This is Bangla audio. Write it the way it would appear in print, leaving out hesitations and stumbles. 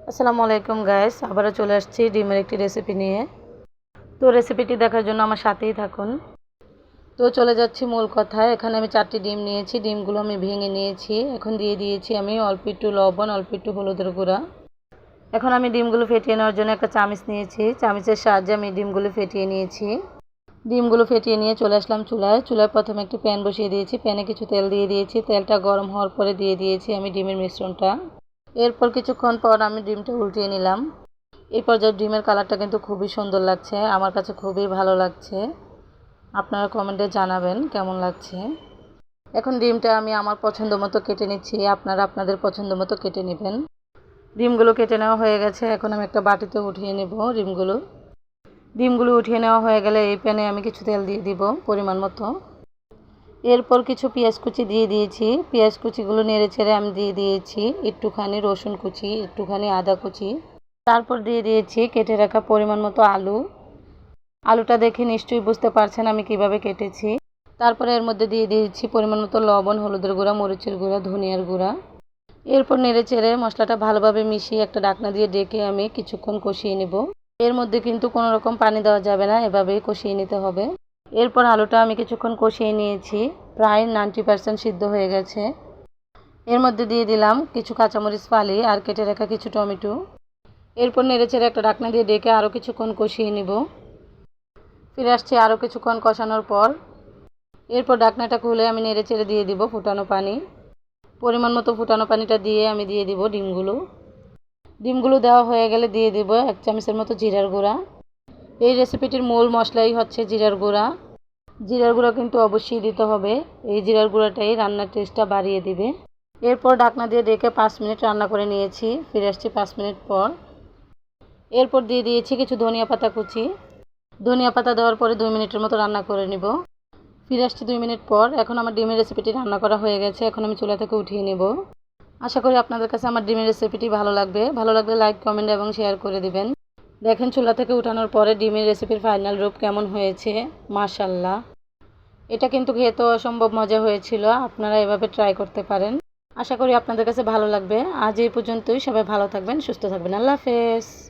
আসসালামু আলাইকুম গাইস, আবারও চলে আসছি ডিমের একটি রেসিপি নিয়ে। তো রেসিপিটি দেখার জন্য আমার সাথেই থাকুন। তো চলে যাচ্ছি মূল কথায়। এখানে আমি 4টি ডিম নিয়েছি, ডিমগুলো আমি ভেঙে নিয়েছি। এখন দিয়ে দিয়েছি আমি অল্প একটু লবণ, অল্প একটু হলুদের গুঁড়া। এখন আমি ডিমগুলো ফেটিয়ে নেওয়ার জন্য একটা চামচ নিয়েছি, চামচের সাহায্যে আমি ডিমগুলো ফেটিয়ে নিয়েছি। ডিমগুলো ফেটিয়ে নিয়ে চলে আসলাম চুলায়। চুলায় প্রথমে একটি প্যান বসিয়ে দিয়েছি, প্যানে কিছু তেল দিয়ে দিয়েছি। তেলটা গরম হওয়ার পরে দিয়ে দিয়েছি আমি ডিমের মিশ্রণটা। এরপর কিছুক্ষণ পর আমি ডিমটা উল্টিয়ে নিলাম। এই পর্যায়ে ডিমের কালারটা কিন্তু খুবই সুন্দর লাগছে, আমার কাছে খুবই ভালো লাগছে। আপনারা কমেন্টে জানাবেন কেমন লাগছে। এখন ডিমটা আমি আমার পছন্দ মতো কেটে নিচ্ছি, আপনারা আপনাদের পছন্দ মতো কেটে নেবেন। ডিমগুলো কেটে নেওয়া হয়ে গেছে, এখন আমি একটা বাটিতে উঠিয়ে নেব ডিমগুলো উঠিয়ে নেওয়া হয়ে গেলে এই প্যানে আমি কিছু তেল দিয়ে দিব পরিমাণ মতো। এরপর কিছু পেঁয়াজ কুচি দিয়ে দিয়েছি, পেঁয়াজ কুচিগুলো নেড়ে ছেড়ে আমি দিয়ে দিয়েছি একটুখানি রসুন কুচি, একটুখানি আদা কুচি। তারপর দিয়ে দিয়েছি কেটে রাখা পরিমাণ মতো আলুটা দেখে নিশ্চয়ই বুঝতে পারছেন আমি কিভাবে কেটেছি। তারপরে এর মধ্যে দিয়ে দিয়েছি পরিমাণ মতো লবণ, হলুদের গুঁড়া, মরিচের গুঁড়া, ধনিয়ার গুঁড়া। এরপর নেড়ে চেড়ে মশলাটা ভালোভাবে মিশিয়ে একটা ঢাকনা দিয়ে ডেকে আমি কিছুক্ষণ কষিয়ে নেব। এর মধ্যে কিন্তু কোনো রকম পানি দেওয়া যাবে না, এভাবেই কষিয়ে নিতে হবে। এরপর আলুটা আমি কিছুক্ষণ কষিয়ে নিয়েছি, প্রায় 90% সিদ্ধ হয়ে গেছে। এর মধ্যে দিয়ে দিলাম কিছু কাঁচামরিচ ফালি আর কেটে রাখা কিছু টমেটো। এরপর নেড়েচেড়ে একটা ঢাকনা দিয়ে ডেকে আরও কিছুক্ষণ কষিয়ে নিব। ফিরে আসছি আরও কিছুক্ষণ কষানোর পর। এরপর ঢাকনাটা খুলে আমি নেড়েচেড়ে দিয়ে দিব ফুটানো পানি। পরিমাণ মতো ফুটানো পানিটা দিয়ে আমি দিয়ে দিব ডিমগুলো দেওয়া হয়ে গেলে দিয়ে দিব 1 চামচের মতো জিরার গুঁড়া। এই রেসিপিটির মূল মশলাই হচ্ছে জিরার গুঁড়া। জিরার গুঁড়া কিন্তু অবশ্যই দিতে হবে, এই জিরার গুঁড়াটাই রান্নার টেস্টটা বাড়িয়ে দিবে। এরপর ঢাকনা দিয়ে ডেকে 5 মিনিট রান্না করে নিয়েছি। ফিরে আসছি 5 মিনিট পর। এরপর দিয়ে দিয়েছি কিছু ধনিয়া পাতা কুচি। ধনিয়া পাতা দেওয়ার পরে 2 মিনিটের মতো রান্না করে নিব। ফিরে আসছি 2 মিনিট পর। এখন আমার ডিমের রেসিপিটি রান্না করা হয়ে গেছে, এখন আমি চুলা থেকে উঠিয়ে নেব। আশা করি আপনাদের কাছে আমার ডিমের রেসিপিটি ভালো লাগবে। ভালো লাগলে লাইক, কমেন্ট এবং শেয়ার করে দিবেন। দেখেন চুলা থেকে উঠানোর পরে ডিমের রেসিপির ফাইনাল রূপ কেমন হয়েছে। মাশাআল্লাহ, এটা কিন্তু খেতে অসম্ভব মজা হয়েছিল। আপনারা এভাবে ট্রাই করতে পারেন। আশা করি আপনাদের কাছে ভালো লাগবে। আজ এই পর্যন্তই। সবাই ভালো থাকবেন, সুস্থ থাকবেন। আল্লাহ হাফেজ।